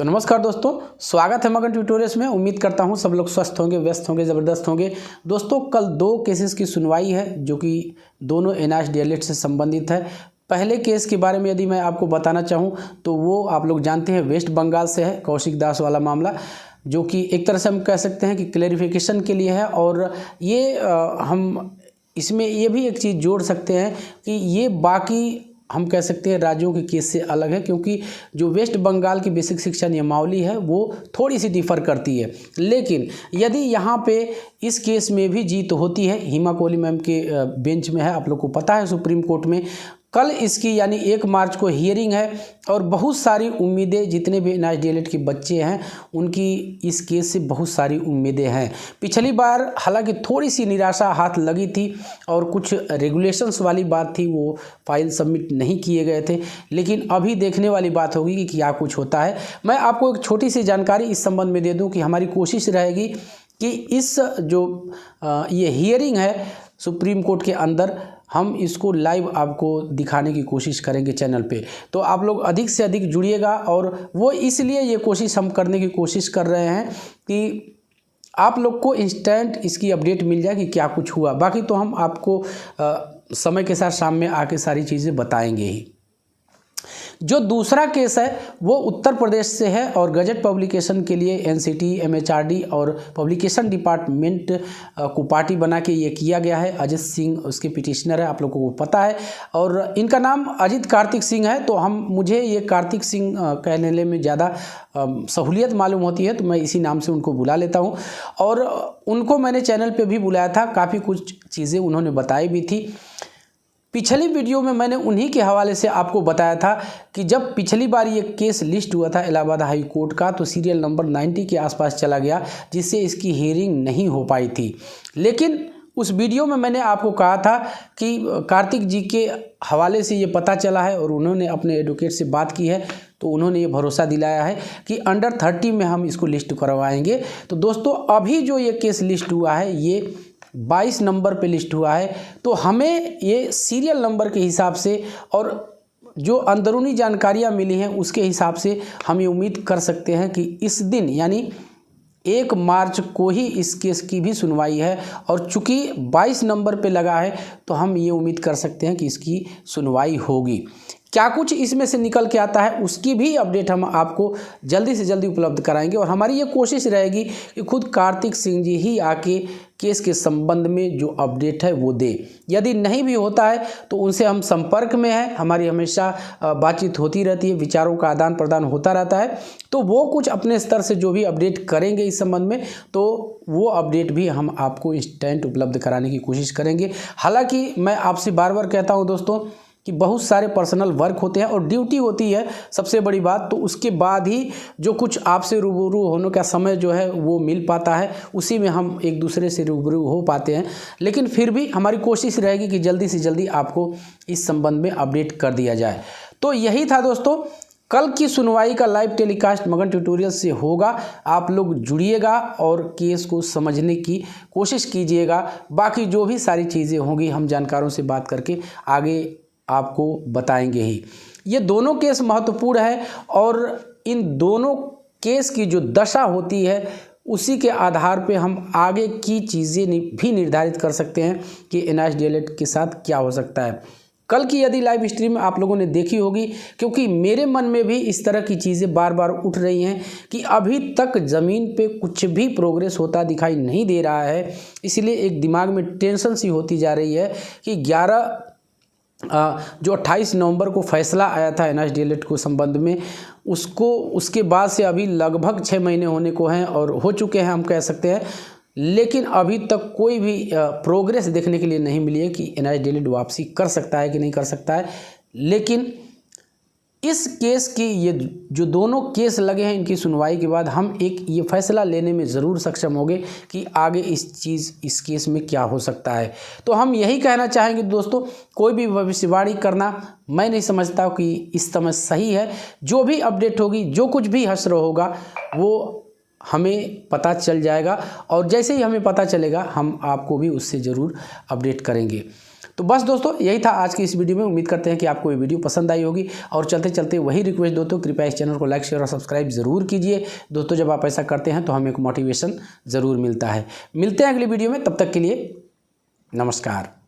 तो नमस्कार दोस्तों, स्वागत है मगन ट्यूटोरियल्स में। उम्मीद करता हूं सब लोग स्वस्थ होंगे, व्यस्त होंगे, ज़बरदस्त होंगे। दोस्तों, कल 2 केसेस की सुनवाई है जो कि दोनों एनआईएस डीएलएड से संबंधित है। पहले केस के बारे में यदि मैं आपको बताना चाहूं तो वो आप लोग जानते हैं वेस्ट बंगाल से है, कौशिक दास वाला मामला, जो कि एक तरह से हम कह सकते हैं कि क्लैरिफिकेशन के लिए है। और ये हम इसमें ये भी एक चीज़ जोड़ सकते हैं कि ये बाकी हम कह सकते हैं राज्यों के केस से अलग है, क्योंकि जो वेस्ट बंगाल की बेसिक शिक्षा नियमावली है वो थोड़ी सी डिफ़र करती है। लेकिन यदि यहाँ पे इस केस में भी जीत होती है, हिमा कोहली मैम के बेंच में है, आप लोग को पता है सुप्रीम कोर्ट में कल इसकी यानी 1 मार्च को हियरिंग है। और बहुत सारी उम्मीदें, जितने भी एनआईएस डीएलएड के बच्चे हैं उनकी इस केस से बहुत सारी उम्मीदें हैं। पिछली बार हालांकि थोड़ी सी निराशा हाथ लगी थी और कुछ रेगुलेशंस वाली बात थी, वो फाइल सबमिट नहीं किए गए थे। लेकिन अभी देखने वाली बात होगी कि क्या कुछ होता है। मैं आपको एक छोटी सी जानकारी इस संबंध में दे दूँ कि हमारी कोशिश रहेगी कि इस जो ये हियरिंग है सुप्रीम कोर्ट के अंदर, हम इसको लाइव आपको दिखाने की कोशिश करेंगे चैनल पे। तो आप लोग अधिक से अधिक जुड़िएगा। और वो इसलिए ये कोशिश हम करने की कोशिश कर रहे हैं कि आप लोग को इंस्टेंट इसकी अपडेट मिल जाए कि क्या कुछ हुआ। बाकी तो हम आपको समय के साथ शाम में आके सारी चीज़ें बताएंगे ही। जो दूसरा केस है वो उत्तर प्रदेश से है और गजट पब्लिकेशन के लिए एनसीटी, एमएचआरडी और पब्लिकेशन डिपार्टमेंट को पार्टी बना के ये किया गया है। अजित सिंह उसके पिटिशनर है, आप लोगों को पता है। और इनका नाम अजित कार्तिक सिंह है, तो मुझे ये कार्तिक सिंह कहने में ज़्यादा सहूलियत मालूम होती है, तो मैं इसी नाम से उनको बुला लेता हूँ। और उनको मैंने चैनल पर भी बुलाया था, काफ़ी कुछ चीज़ें उन्होंने बताई भी थी। पिछली वीडियो में मैंने उन्हीं के हवाले से आपको बताया था कि जब पिछली बार ये केस लिस्ट हुआ था इलाहाबाद हाई कोर्ट का, तो सीरियल नंबर 90 के आसपास चला गया, जिससे इसकी हियरिंग नहीं हो पाई थी। लेकिन उस वीडियो में मैंने आपको कहा था कि कार्तिक जी के हवाले से ये पता चला है और उन्होंने अपने एडवोकेट से बात की है, तो उन्होंने ये भरोसा दिलाया है कि अंडर 30 में हम इसको लिस्ट करवाएंगे। तो दोस्तों, अभी जो ये केस लिस्ट हुआ है ये 22 नंबर पे लिस्ट हुआ है। तो हमें ये सीरियल नंबर के हिसाब से और जो अंदरूनी जानकारियां मिली हैं उसके हिसाब से हम ये उम्मीद कर सकते हैं कि इस दिन यानी 1 मार्च को ही इस केस की भी सुनवाई है। और चूंकि 22 नंबर पे लगा है तो हम ये उम्मीद कर सकते हैं कि इसकी सुनवाई होगी। क्या कुछ इसमें से निकल के आता है उसकी भी अपडेट हम आपको जल्दी से जल्दी उपलब्ध कराएंगे। और हमारी ये कोशिश रहेगी कि खुद कार्तिक सिंह जी ही आके केस के संबंध में जो अपडेट है वो दे। यदि नहीं भी होता है तो उनसे हम संपर्क में हैं, हमारी हमेशा बातचीत होती रहती है, विचारों का आदान प्रदान होता रहता है। तो वो कुछ अपने स्तर से जो भी अपडेट करेंगे इस संबंध में, तो वो अपडेट भी हम आपको इंस्टेंट उपलब्ध कराने की कोशिश करेंगे। हालांकि मैं आपसे बार बार कहता हूँ दोस्तों कि बहुत सारे पर्सनल वर्क होते हैं और ड्यूटी होती है सबसे बड़ी बात, तो उसके बाद ही जो कुछ आपसे रूबरू होने का समय जो है वो मिल पाता है, उसी में हम एक दूसरे से रूबरू हो पाते हैं। लेकिन फिर भी हमारी कोशिश रहेगी कि जल्दी से जल्दी आपको इस संबंध में अपडेट कर दिया जाए। तो यही था दोस्तों, कल की सुनवाई का लाइव टेलीकास्ट मगन ट्यूटोरियल से होगा। आप लोग जुड़िएगा और केस को समझने की कोशिश कीजिएगा। बाकी जो भी सारी चीज़ें होंगी हम जानकारों से बात करके आगे आपको बताएंगे ही। ये दोनों केस महत्वपूर्ण है और इन दोनों केस की जो दशा होती है उसी के आधार पे हम आगे की चीज़ें भी निर्धारित कर सकते हैं कि एनआईएस डीएलएड के साथ क्या हो सकता है। कल की यदि लाइव स्ट्रीम आप लोगों ने देखी होगी, क्योंकि मेरे मन में भी इस तरह की चीज़ें बार बार उठ रही हैं कि अभी तक ज़मीन पे कुछ भी प्रोग्रेस होता दिखाई नहीं दे रहा है। इसलिए एक दिमाग में टेंशन सी होती जा रही है कि 28 नवंबर को फैसला आया था एनआईएस डीएलएड को संबंध में, उसके बाद से अभी लगभग 6 महीने होने को हैं और हो चुके हैं हम कह सकते हैं। लेकिन अभी तक कोई भी प्रोग्रेस देखने के लिए नहीं मिली है कि एनआईएस डीएलएड वापसी कर सकता है कि नहीं कर सकता है। लेकिन इस केस की ये जो दोनों केस लगे हैं, इनकी सुनवाई के बाद हम एक ये फैसला लेने में ज़रूर सक्षम होंगे कि आगे इस केस में क्या हो सकता है। तो हम यही कहना चाहेंगे दोस्तों, कोई भी भविष्यवाणी करना मैं नहीं समझता कि इस समय सही है। जो भी अपडेट होगी, जो कुछ भी हश्र होगा वो हमें पता चल जाएगा और जैसे ही हमें पता चलेगा हम आपको भी उससे ज़रूर अपडेट करेंगे। तो बस दोस्तों यही था आज की इस वीडियो में। उम्मीद करते हैं कि आपको ये वीडियो पसंद आई होगी। और चलते चलते वही रिक्वेस्ट दोस्तों, कृपया इस चैनल को लाइक शेयर और सब्सक्राइब जरूर कीजिए दोस्तों। जब आप ऐसा करते हैं तो हमें एक मोटिवेशन ज़रूर मिलता है। मिलते हैं अगली वीडियो में, तब तक के लिए नमस्कार।